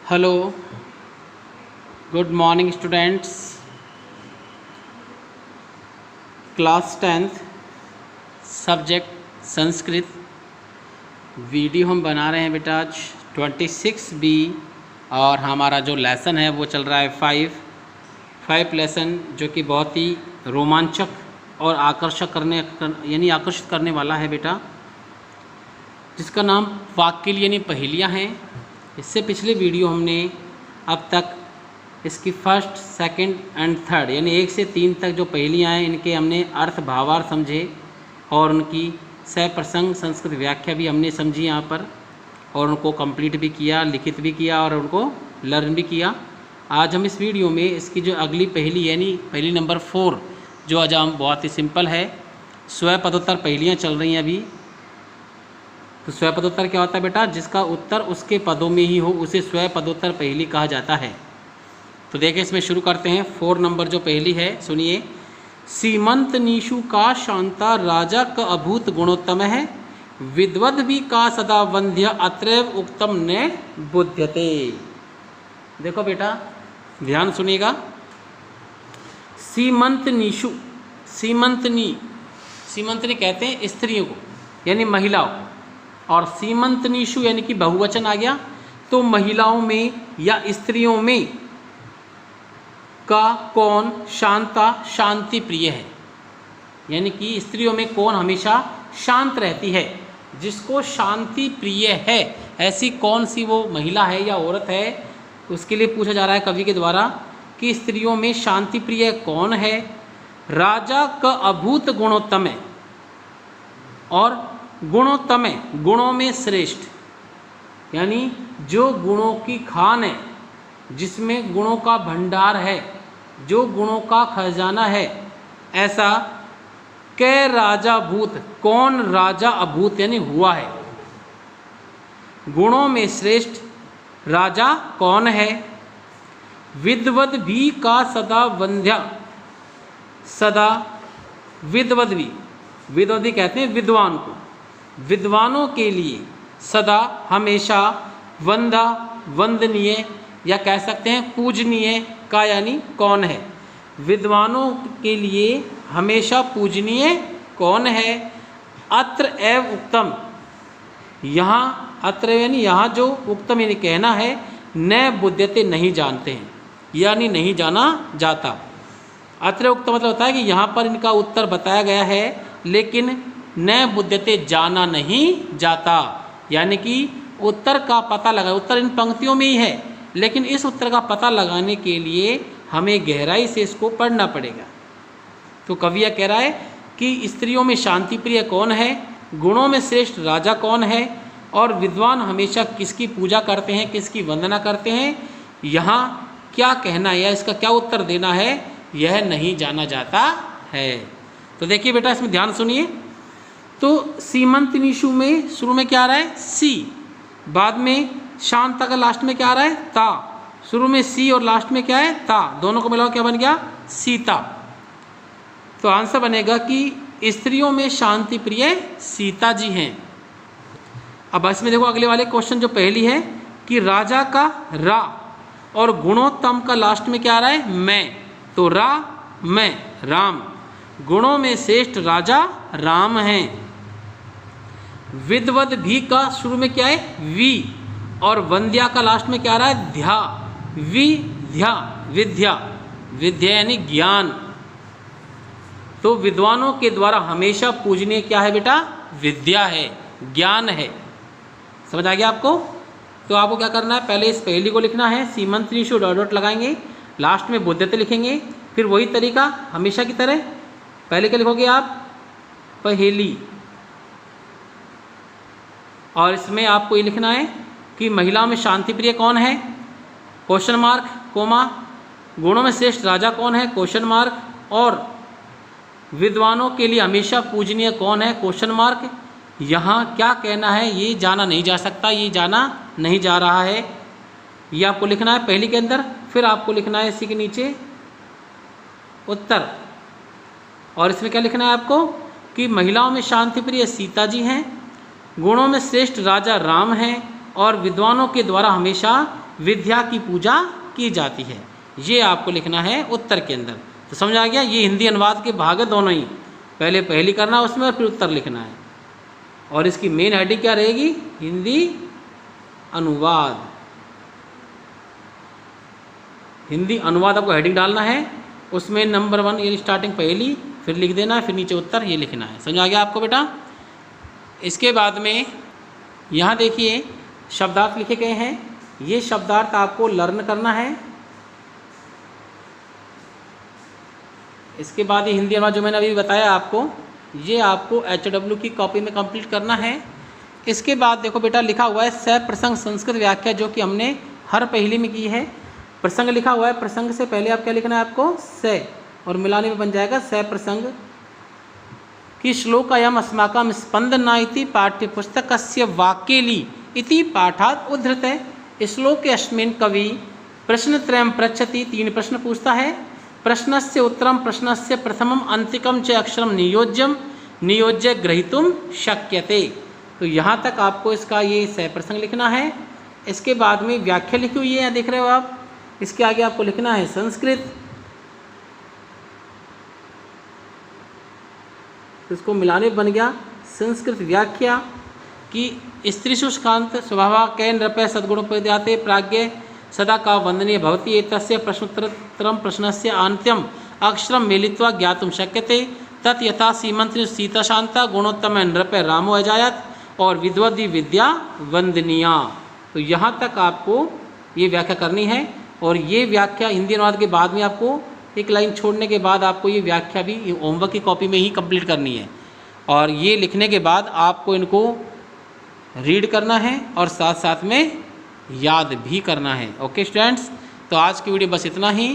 Hello, good morning students. Class 10th subject Sanskrit video हम बना रहे हैं बेटा आज 26B और हमारा जो लेसन है वो चल रहा है 5 लेसन, जो कि बहुत ही रोमांचक और आकर्षित करने वाला है बेटा, जिसका नाम वाक्य यानी पहेलियाँ हैं। इससे पिछले वीडियो हमने अब तक इसकी फर्स्ट, सेकंड एंड थर्ड यानी 1 से 3 तक जो पहेलियाँ हैं इनके हमने अर्थ भावार्थ समझे और उनकी सप्रसंग संस्कृत व्याख्या भी हमने समझी यहाँ पर, और उनको कंप्लीट भी किया, लिखित भी किया और उनको लर्न भी किया। आज हम इस वीडियो में इसकी जो अगली पहेली यानी पहेली नंबर 4, जो आज हम बहुत ही सिंपल है, स्वपदोत्तर पहेलियाँ चल रही हैं अभी। तो स्वपदोत्तर क्या होता है बेटा? जिसका उत्तर उसके पदों में ही हो उसे स्वपदोत्तर पहेली कहा जाता है। तो देखिए इसमें शुरू करते हैं। 4 नंबर जो पहेली है सुनिए। सीमंत नीशु का शांता राजा का अभूत गुणोत्तम है, विद्वद भी का सदा वंध्य अत्रैव उक्तम ने बुध्यते। देखो बेटा ध्यान सुनिएगा। सीमंत नीशु, सीमंतनी कहते हैं स्त्रियों को यानी महिलाओं, और सीमंतनीशु यानी कि बहुवचन आ गया। तो महिलाओं में या स्त्रियों में का कौन शांता शांति प्रिय है, यानी कि स्त्रियों में कौन हमेशा शांत रहती है, जिसको शांति प्रिय है, ऐसी कौन सी वो महिला है या औरत है। उसके लिए पूछा जा रहा है कवि के द्वारा कि स्त्रियों में शांति प्रिय कौन है। राजा का अभूत गुणोत्तम है, और गुणोत्तम है गुणों में श्रेष्ठ, यानी जो गुणों की खान है, जिसमें गुणों का भंडार है, जो गुणों का खजाना है, ऐसा कै राजा भूत, कौन राजा अभूत यानी हुआ है। गुणों में श्रेष्ठ राजा कौन है। विद्वद भी का सदा वंध्या, सदा विद्वद भी कहते हैं विद्वान को, विद्वानों के लिए सदा हमेशा वंदा वंदनीय या कह सकते हैं पूजनीय का यानी कौन है। विद्वानों के लिए हमेशा पूजनीय कौन है। अत्र एव उक्तम, यहाँ अत्र यानी यहाँ जो उक्तम यानी कहना है, न बुध्यते नहीं जानते हैं यानी नहीं जाना जाता। अत्र उक्त मतलब होता है कि यहाँ पर इनका उत्तर बताया गया है, लेकिन न बुध्यते जाना नहीं जाता, यानी कि उत्तर का पता लगा, उत्तर इन पंक्तियों में ही है, लेकिन इस उत्तर का पता लगाने के लिए हमें गहराई से इसको पढ़ना पड़ेगा। तो कवि यह कह रहा है कि स्त्रियों में शांति प्रिय कौन है, गुणों में श्रेष्ठ राजा कौन है, और विद्वान हमेशा किसकी पूजा करते हैं, किसकी वंदना करते हैं। यहाँ क्या कहना है या इसका क्या उत्तर देना है, यह नहीं जाना जाता है। तो देखिए बेटा इसमें ध्यान सुनिए। तो सीमंत निशु में शुरू में क्या आ रहा है? सी, बाद में शांत का लास्ट में क्या आ रहा है? ता। शुरू में सी और लास्ट में क्या है? ता। दोनों को मिलाओ क्या बन गया? सीता। तो आंसर बनेगा कि स्त्रियों में शांति प्रिय सीता जी हैं। अब इसमें देखो अगले वाले क्वेश्चन जो पहली है कि राजा का रा और गुणोत्तम का लास्ट में क्या आ रहा है? मैं। तो रा मैं राम, गुणों में श्रेष्ठ राजा राम हैं। विद्वद भी का शुरू में क्या है? वी, और वंद्या का लास्ट में क्या आ रहा है? ध्या। विद्या, विद्या यानी ज्ञान। तो विद्वानों के द्वारा हमेशा पूजनीय क्या है बेटा? विद्या है, ज्ञान है। समझ आ गया आपको? तो आपको क्या करना है, पहले इस पहेली को लिखना है, सीमंत निशु डॉट डॉट लगाएंगे, लास्ट में बुध्यते लिखेंगे। फिर वही तरीका हमेशा की तरह, पहले क्या लिखोगे आप? पहेली, और इसमें आपको ये लिखना है कि महिलाओं में शांति प्रिय कौन है, क्वेश्चन मार्क कोमा, गुणों में श्रेष्ठ राजा कौन है, क्वेश्चन मार्क, और विद्वानों के लिए हमेशा पूजनीय कौन है, क्वेश्चन मार्क। यहाँ क्या कहना है ये जाना नहीं जा सकता, ये जाना नहीं जा रहा है, ये आपको लिखना है पहली के अंदर। फिर आपको लिखना है इसी के नीचे उत्तर, और इसमें क्या लिखना है आपको कि महिलाओं में शांति प्रिय सीता जी हैं, गुणों में श्रेष्ठ राजा राम हैं, और विद्वानों के द्वारा हमेशा विद्या की पूजा की जाती है। ये आपको लिखना है उत्तर के अंदर। तो समझ आ गया, ये हिंदी अनुवाद के भाग है दोनों ही, पहले पहली करना उसमें और फिर उत्तर लिखना है। और इसकी मेन हेडिंग क्या रहेगी? हिंदी अनुवाद। हिंदी अनुवाद आपको हेडिंग डालना है, उसमें नंबर 1 ये स्टार्टिंग पहली, फिर लिख देना है, फिर नीचे उत्तर ये लिखना है। समझ आ गया आपको बेटा? इसके बाद में यहाँ देखिए शब्दार्थ लिखे गए हैं, ये शब्दार्थ आपको लर्न करना है। इसके बाद ये हिंदी अनुवाद जो मैंने अभी बताया आपको, ये आपको HW की कॉपी में कंप्लीट करना है। इसके बाद देखो बेटा लिखा हुआ है सप्रसंग संस्कृत व्याख्या, जो कि हमने हर पहली में की है। प्रसंग लिखा हुआ है, प्रसंग से पहले आप क्या लिखना है आपको? स, और मिलाने में बन जाएगा सप्रसंग कि श्लोकायम अस्माकं स्पंदना इति पाठ्यपुस्तकस्य वाक्येली इति पाठात् उद्धृते। श्लोके अस्मिन् कवि प्रश्नत्रयं पृच्छति, 3 प्रश्न पूछता है। प्रश्नस्य उत्तरं प्रश्नस्य प्रथमम अंतिकम च अक्षरम नियोज्य ग्रहीतुम शक्यते। तो यहाँ तक आपको इसका ये सप्रसंग लिखना है। इसके बाद में व्याख्या लिखी हुई है, यहाँ देख रहे हो आप। इसके आगे आपको लिखना है संस्कृत, तो इसको मिलाने बन गया संस्कृत व्याख्या कि स्त्री शुष्कांत स्वभाव कै नृपय सद्गुणोपद्याते प्राज्ञ सदा का वंदनीय भवति एतस्य प्रश्नोत्तरं प्रश्नस्य अन्त्यम अक्षरम मिलित्वा ज्ञातुम शक्यते तत् यथा सीमंत्री सीता शांता गुणोत्तम नृपय रामो अजायत और विद्वद्वी विद्या वंदनीया। तो यहाँ तक आपको ये व्याख्या करनी है। और ये व्याख्या हिंदी अनुवाद के बाद में आपको एक लाइन छोड़ने के बाद आपको ये व्याख्या भी होमवर्क की कॉपी में ही कंप्लीट करनी है। और ये लिखने के बाद आपको इनको रीड करना है और साथ साथ में याद भी करना है। ओके स्टूडेंट्स, तो आज की वीडियो बस इतना ही।